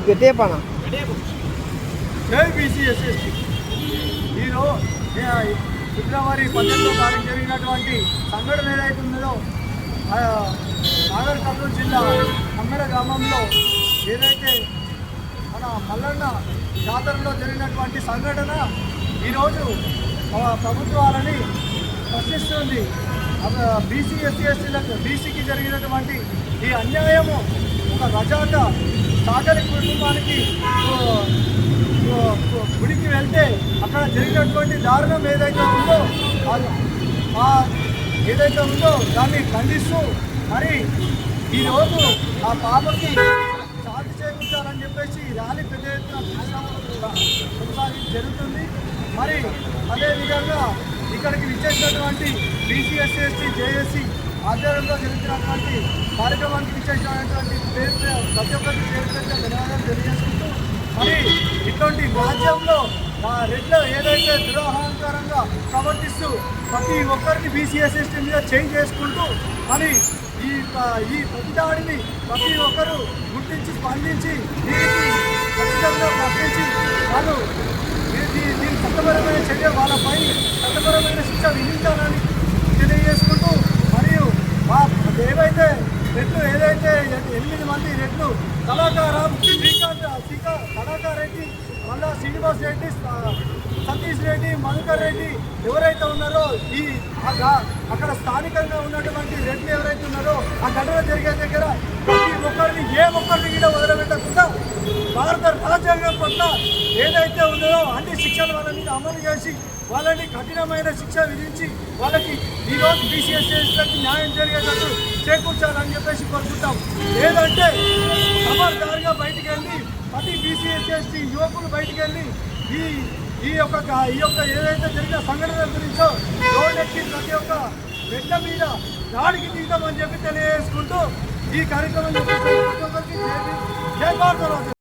గట్టే పనా జై BC SST. ఫిబ్రవరి 18వ తారీఖు జరిగినటువంటి సంఘటన ఏదైతే ఉందో నాగర్ కర్నూలు జిల్లా కమ్మెడ గ్రామంలో ఏదైతే మన మల్లన్న జాతరలో జరిగినటువంటి సంఘటన ఈరోజు ప్రభుత్వాలని ప్రశ్నిస్తుంది. బీసీ ఎస్సీలకు బీసీకి జరిగినటువంటి ఈ అన్యాయము ఒక రజాక సాగరి కుటుంబానికి గుడికి వెళ్తే అక్కడ జరిగినటువంటి దారుణం ఏదైతే ఉందో దాన్ని ఖండిస్తూ మరి ఈరోజు ఆ పాపకి శాంతి చేకూర్చాలని చెప్పేసి ర్యాలీ పెద్ద ఎత్తున కొనసాగించి జరుగుతుంది. మరి అదేవిధంగా ఇక్కడికి విచ్చేసినటువంటి బీసీ ఎస్సీ ఎస్టీ జేఏసీ ఆధ్వర్యంలో జరుగుతున్నటువంటి కార్యక్రమానికి విచ్చేసినటువంటి ప్రతి ఒక్కరికి ధన్యవాదాలు తెలియజేసుకుంటూ మరి ఇటువంటి రాజ్యంలో రెడ్లు ఏదైతే దురహంకారంగా ప్రవర్తిస్తూ ప్రతి ఒక్కరిని బీసీ ఎస్సీ మీద చేంజ్ చేసుకుంటూ మరి ఈ ప్రతిదాడిని ప్రతి ఒక్కరూ గుర్తించి స్పందించి దీనికి ఖచ్చితంగా ప్రశ్నించి వాళ్ళు దీని చట్టపరమైన చర్య వాళ్ళపై చట్టపరమైన శిక్ష విధించాలని తెలియజేసుకుంటూ మరియు ఏవైతే రెడ్లు ఏదైతే 8 మంది రెడ్లు కళాకారం కళాకార్ రెడ్డి మళ్ళా శ్రీనివాస్ రెడ్డి సతీష్ రెడ్డి మధుకర్ రెడ్డి ఎవరైతే ఉన్నారో అక్కడ స్థానికంగా ఉన్నటువంటి రెడ్లు ఎవరైతే ఉన్నారో ఆ ఘటన జరిగే దగ్గర ప్రతి ఒక్కరిని ఒక్కరిని కూడా వదిలిపెట్టకుండా భారత రాజ్యాంగం పట్ల ఏదైతే ఉన్నదో అన్ని శిక్షలు వాళ్ళ మీద అమలు చేసి వాళ్ళని కఠినమైన శిక్ష విధించి వాళ్ళకి ఈరోజు బీసీ ఎస్సీలకు న్యాయం జరిగేటట్టు చేకూర్చాలని చెప్పేసి కోరుకుంటాం. లేదంటే ఖబర్దారుగా బయటికి వెళ్ళి ప్రతి బీసీ ఎస్సీ యువకులు బయటికి వెళ్ళి ఈ యొక్క ఏదైతే జరిగిన సంఘటన గురించో రోడ్డెక్కి ప్రతి ఒక్క రెడ్ల మీద దాడికి దిగుతామని చెప్పి తెలియజేసుకుంటూ ఈ కార్యక్రమం జై భారత.